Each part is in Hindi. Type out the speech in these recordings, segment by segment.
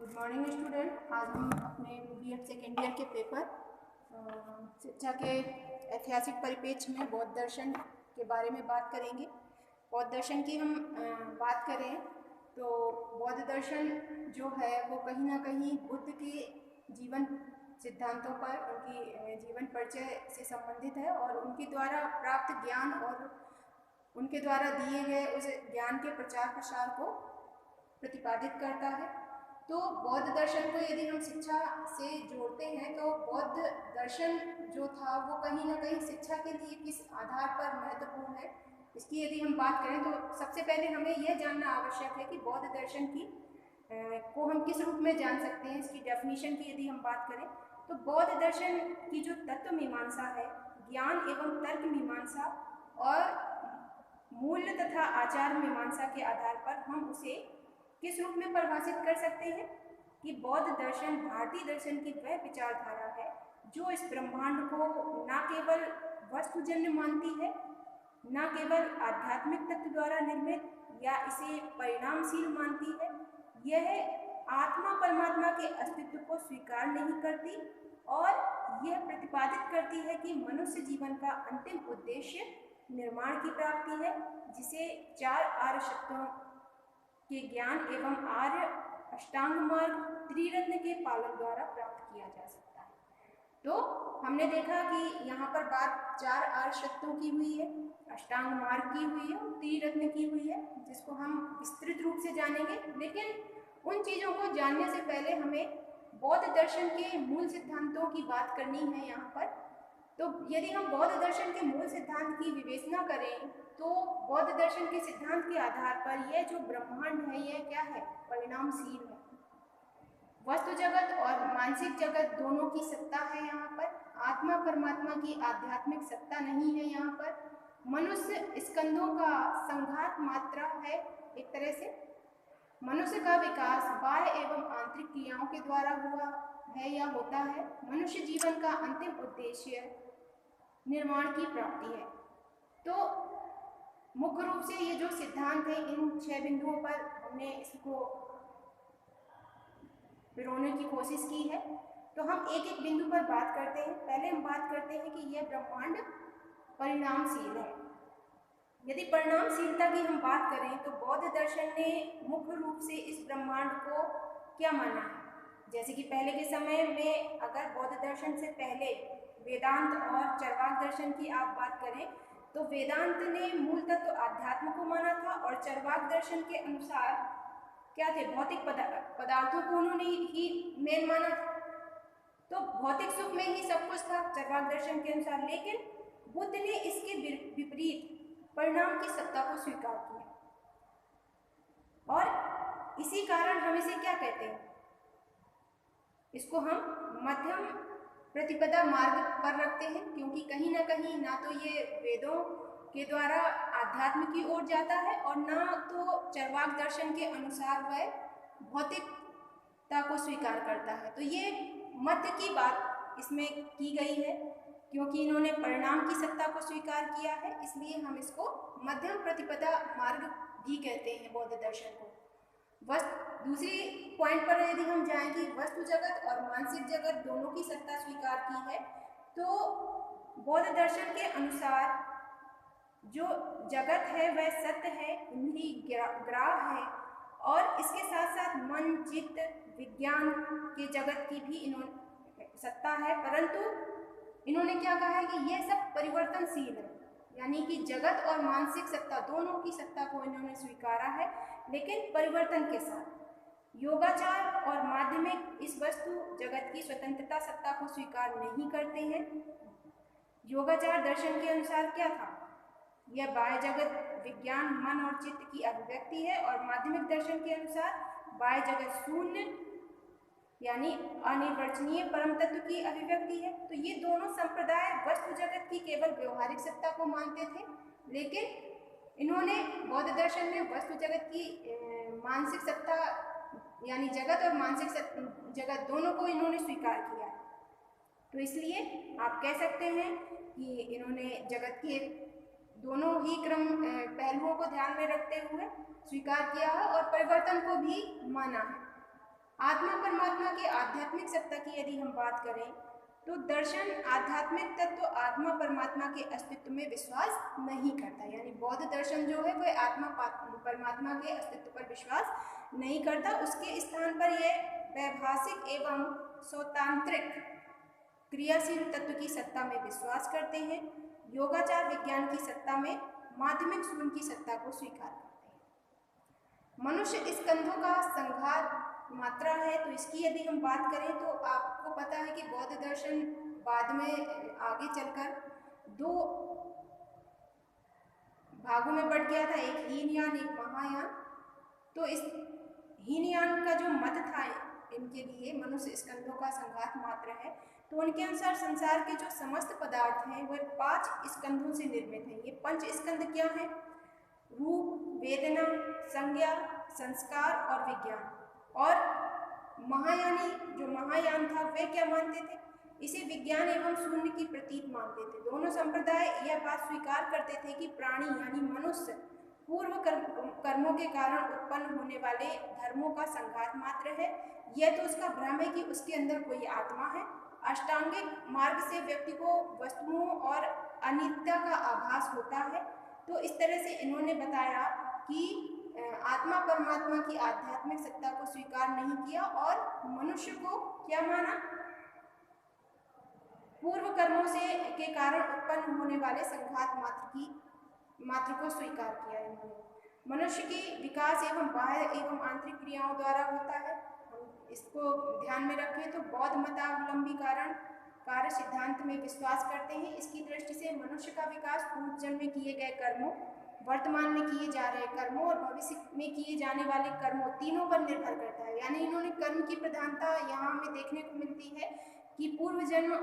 Good morning student. आज हम अपने बीएड सेकेंड ईयर के पेपर शिक्षा के ऐतिहासिक परिप्रेक्ष्य में बौद्ध दर्शन के बारे में बात करेंगे। बौद्ध दर्शन की हम बात करें तो बौद्ध दर्शन जो है वो कहीं ना कहीं बुद्ध के जीवन सिद्धांतों पर, उनकी जीवन परिचय से संबंधित है और उनके द्वारा प्राप्त ज्ञान और उनके द्वारा दिए गए उस ज्ञान के प्रचार प्रसार को प्रतिपादित करता है। तो बौद्ध दर्शन को यदि हम शिक्षा से जोड़ते हैं तो बौद्ध दर्शन जो था वो कहीं ना कहीं शिक्षा के लिए किस आधार पर महत्वपूर्ण है, इसकी यदि हम बात करें तो सबसे पहले हमें यह जानना आवश्यक है कि बौद्ध दर्शन की को हम किस रूप में जान सकते हैं। इसकी डेफिनेशन की यदि हम बात करें तो बौद्ध दर्शन की जो तत्व मीमांसा है, ज्ञान एवं तर्क मीमांसा और मूल्य तथा आचार मीमांसा के आधार पर हम उसे किस रूप में परिभाषित कर सकते हैं कि बौद्ध दर्शन भारतीय दर्शन की वह विचारधारा है जो इस ब्रह्मांड को न केवल वस्तुजन्य मानती है, न केवल आध्यात्मिक तत्व द्वारा निर्मित या इसे परिणामशील मानती है, यह आत्मा परमात्मा के अस्तित्व को स्वीकार नहीं करती और यह प्रतिपादित करती है कि मनुष्य जीवन का अंतिम उद्देश्य निर्माण की प्राप्ति है, जिसे चार आर्य शक्तियों के ज्ञान एवं आर्य अष्टांग मार्ग त्रिरत्न के पालन द्वारा प्राप्त किया जा सकता है। तो हमने देखा कि यहाँ पर बात चार आर्य शक्तियों की हुई है, अष्टांग मार्ग की हुई है और त्रिरत्न की हुई है, जिसको हम विस्तृत रूप से जानेंगे। लेकिन उन चीज़ों को जानने से पहले हमें बौद्ध दर्शन के मूल सिद्धांतों की बात करनी है यहाँ पर। तो यदि हम बौद्ध दर्शन के मूल सिद्धांत की विवेचना करें तो बौद्ध दर्शन के सिद्धांत के आधार पर यह जो ब्रह्मांड है यह क्या है, परिणामशील है। वस्तु जगत और मानसिक जगत दोनों की सत्ता है यहाँ पर, आत्मा परमात्मा की आध्यात्मिक सत्ता नहीं है यहाँ पर। मनुष्य स्कंदों का संघात मात्रा है, एक तरह से मनुष्य का विकास बाह्य एवं आंतरिक क्रियाओं के द्वारा हुआ है या होता है। मनुष्य जीवन का अंतिम उद्देश्य निर्माण की प्राप्ति है। तो मुख्य रूप से ये जो सिद्धांत है, इन 6 बिंदुओं पर हमने इसको पिरोने की कोशिश की है। तो हम एक एक बिंदु पर बात करते हैं। पहले हम बात करते हैं कि यह ब्रह्मांड परिणामशील है। यदि परिणामशीलता की हम बात करें तो बौद्ध दर्शन ने मुख्य रूप से इस ब्रह्मांड को क्या माना है। जैसे कि पहले के समय में अगर बौद्ध दर्शन से पहले वेदांत और चरवाक दर्शन की आप बात करें तो वेदांत ने मूल तत्व आध्यात्म को माना था और चरवाक दर्शन के अनुसार क्या थे, भौतिक पदार्थों को उन्होंने ही मेन माना था। तो भौतिक सुख में ही सब कुछ था चरवाक दर्शन के अनुसार। लेकिन बुद्ध ने इसके विपरीत परिणाम की सत्ता को स्वीकार किया और इसी कारण हम इसे क्या कहते हैं, इसको हम मध्यम प्रतिपदा मार्ग पर रखते हैं, क्योंकि कहीं ना कहीं ना तो ये वेदों के द्वारा आध्यात्म की ओर जाता है और ना तो चरवाक दर्शन के अनुसार वह भौतिकता को स्वीकार करता है। तो ये मध्य की बात इसमें की गई है, क्योंकि इन्होंने परिणाम की सत्ता को स्वीकार किया है, इसलिए हम इसको मध्यम प्रतिपदा मार्ग भी कहते हैं बौद्ध दर्शन को। दूसरी पॉइंट पर यदि हम जाएं कि वस्तु जगत और मानसिक जगत दोनों की सत्ता स्वीकार की है, तो बौद्ध दर्शन के अनुसार जो जगत है वह सत्य है, इंद्रिय ग्राह है और इसके साथ साथ मन, चित्त, विज्ञान के जगत की भी इन्होंने सत्ता है। परंतु इन्होंने क्या कहा है कि यह सब परिवर्तनशील है, यानी कि जगत और मानसिक सत्ता दोनों की सत्ता को इन्होंने स्वीकारा है, लेकिन परिवर्तन के साथ। योगाचार और माध्यमिक इस वस्तु जगत की स्वतंत्रता सत्ता को स्वीकार नहीं करते हैं। योगाचार दर्शन के अनुसार क्या था, यह बाह्य जगत विज्ञान, मन और चित्त की अभिव्यक्ति है और माध्यमिक दर्शन के अनुसार बाह्य जगत शून्य यानी अनिर्वचनीय परम तत्व की अभिव्यक्ति है। तो ये दोनों संप्रदाय वस्तु जगत की केवल व्यवहारिक सत्ता को मानते थे, लेकिन इन्होंने बौद्ध दर्शन में वस्तु जगत की मानसिक सत्ता यानी जगत और मानसिक जगत दोनों को इन्होंने स्वीकार किया है। तो इसलिए आप कह सकते हैं कि इन्होंने जगत के दोनों ही क्रम पहलुओं को ध्यान में रखते हुए स्वीकार किया है और परिवर्तन को भी माना है। आत्मा परमात्मा की आध्यात्मिक सत्ता की यदि हम बात करें तो दर्शन आध्यात्मिक तत्व आत्मा परमात्मा के अस्तित्व में विश्वास नहीं करता, यानी बौद्ध दर्शन जो है वह आत्मा परमात्मा के अस्तित्व पर विश्वास नहीं करता। उसके स्थान पर यह वैभाषिक एवं स्वतांत्रिक क्रियाशील तत्व की सत्ता में विश्वास करते हैं। योगाचार विज्ञान की सत्ता में माध्यमिक शून्य की सत्ता को स्वीकार करते हैं। मनुष्य स्कंधों का संघात मात्रा है, तो इसकी यदि हम बात करें तो आपको पता है कि बौद्ध दर्शन बाद में आगे चलकर दो भागों में बढ़ गया था, एक हीनयान एक महायान। तो इस हीनयान का जो मत था इनके लिए मनुष्य स्कंधों का संघात मात्र है, तो उनके अनुसार संसार के जो समस्त पदार्थ हैं वह 5 स्कंधों से निर्मित हैं। ये 5 स्कंध क्या हैं? रूप, वेदना, संज्ञा, संस्कार और विज्ञान। और महायानी जो महायान था वे क्या मानते थे? इसे विज्ञान एवं शून्य की प्रतीक मानते थे। दोनों संप्रदाय यह बात स्वीकार करते थे कि प्राणी यानी मनुष्य पूर्व कर्मों के कारण उत्पन्न होने वाले धर्मों का संघात मात्र है। यह तो उसका भ्रम है कि उसके अंदर कोई आत्मा है। अष्टांगिक मार्ग से व्यक्ति को वस्तुओं और अनित्यता का आभास होता है। तो इस तरह से इन्होंने बताया कि आत्मा परमात्मा की आध्यात्मिक सत्ता को स्वीकार नहीं किया और मनुष्य को क्या माना? पूर्व कर्मों से के कारण उत्पन्न होने वाले संघात मात्र को स्वीकार किया इन्होंने। मनुष्य की विकास एवं बाह्य एवं आंतरिक क्रियाओं द्वारा होता है, इसको ध्यान में रखें। तो बौद्ध मतावलंबी कारण कार्य सिद्धांत में विश्वास करते हैं। इसकी दृष्टि से मनुष्य का विकास पूर्व जन्म में किए गए कर्मों, वर्तमान में किए जा रहे कर्मों और भविष्य में किए जाने वाले कर्मों तीनों पर निर्भर करता है। यानी इन्होंने कर्म की प्रधानता यहाँ हमें देखने को मिलती है कि पूर्व जन्म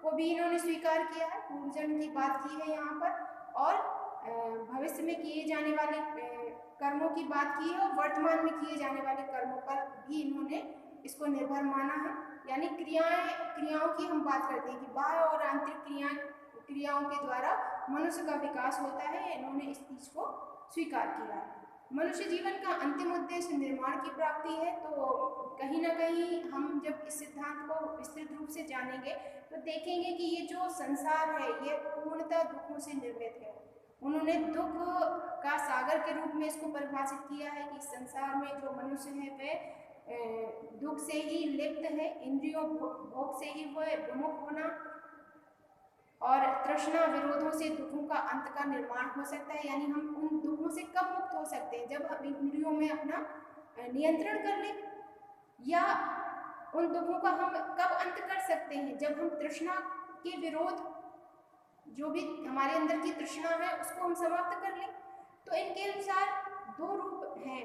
को भी इन्होंने स्वीकार किया है, पूर्व जन्म की बात की है यहाँ पर, और भविष्य में किए जाने वाले कर्मों की बात की है और वर्तमान में किए जाने वाले कर्मों पर भी इन्होंने इसको निर्भर माना है। यानी क्रियाओं की हम बात करते हैं कि बाह्य और आंतरिक क्रियाओं के द्वारा मनुष्य का विकास होता है, इन्होंने इस चीज को स्वीकार किया है। मनुष्य जीवन का अंतिम उद्देश्य निर्माण की प्राप्ति है। तो कहीं ना कहीं हम जब इस सिद्धांत को विस्तृत रूप से जानेंगे तो देखेंगे कि ये जो संसार है ये पूर्णतः दुखों से निर्मित है। उन्होंने दुख का सागर के रूप में इसको परिभाषित किया है कि संसार में जो मनुष्य है वह दुख से ही लिप्त है, इंद्रियों भोग से ही वह विमुख होना और तृष्णा विरोधों से दुखों का अंत का निर्माण हो सकता है। यानी हम उन दुखों से कब मुक्त हो सकते हैं? जब हम इंद्रियों में अपना नियंत्रण कर लें। या उन दुखों का हम कब अंत कर सकते हैं? जब हम तृष्णा के विरोध, जो भी हमारे अंदर की तृष्णा है उसको हम समाप्त कर लें। तो इनके अनुसार 2 रूप हैं।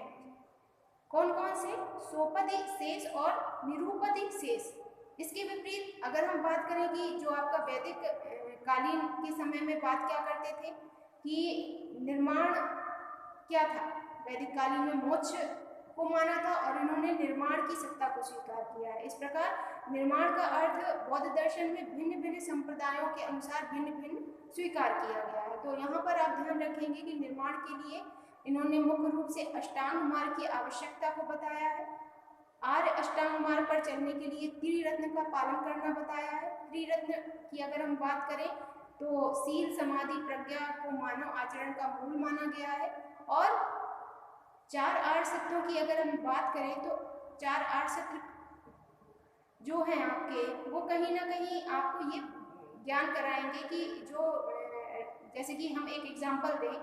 कौन कौन से? सोपदी शेष और निरूपदी शेष। इसके विपरीत अगर हम बात करें कि जो आपका वैदिक कालीन के समय में बात क्या करते थे कि निर्माण क्या था? वैदिक कालीन में मोक्ष को माना था और इन्होंने निर्माण की सत्ता को स्वीकार किया है। इस प्रकार निर्माण का अर्थ बौद्ध दर्शन में भिन्न भिन्न संप्रदायों के अनुसार भिन्न भिन्न स्वीकार किया गया है। तो यहाँ पर आप ध्यान रखेंगे कि निर्माण के लिए इन्होंने मुख्य रूप से अष्टांग मार्ग की आवश्यकता को बताया है। आर्य अष्टांग मार्ग पर चलने के लिए त्रिरत्न का पालन करना बताया है। त्रिरत्न की अगर हम बात करें तो शील, समाधि, प्रज्ञा को मानव आचरण का मूल माना गया है। और 4 आर्य सत्यों की अगर हम बात करें तो 4 आर्य सत्य जो हैं आपके, वो कहीं ना कहीं आपको ये ज्ञान कराएंगे कि जो जैसे कि हम एक एग्जाम्पल दें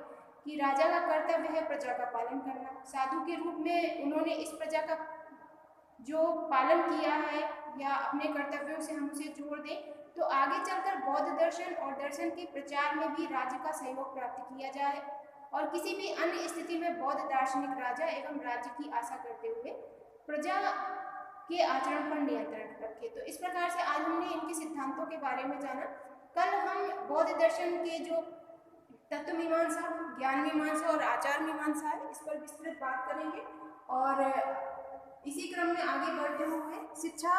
कि राजा का कर्तव्य है प्रजा का पालन करना। साधु के रूप में उन्होंने इस प्रजा का जो पालन किया है या अपने कर्तव्यों से हम उसे जोड़ दें तो आगे चलकर बौद्ध दर्शन और दर्शन के प्रचार में भी राज्य का सहयोग प्राप्त किया जाए और किसी भी अन्य स्थिति में बौद्ध दार्शनिक राजा एवं राज्य की आशा करते हुए प्रजा के आचरण पर नियंत्रण रखे। तो इस प्रकार से आज हमने इनके सिद्धांतों के बारे में जाना। कल हम बौद्ध दर्शन के जो तत्व मीमांसा, ज्ञान मीमांसा और आचार मीमांसा है इस पर विस्तृत बात करेंगे और इसी क्रम में आगे बढ़ते हुए शिक्षा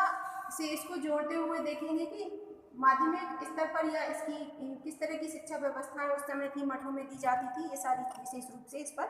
से इसको जोड़ते हुए देखेंगे कि माध्यमिक स्तर पर या इसकी किस तरह की शिक्षा व्यवस्था उस समय थी, मठों में दी जाती थी, ये सारी विशेष रूप से इस पर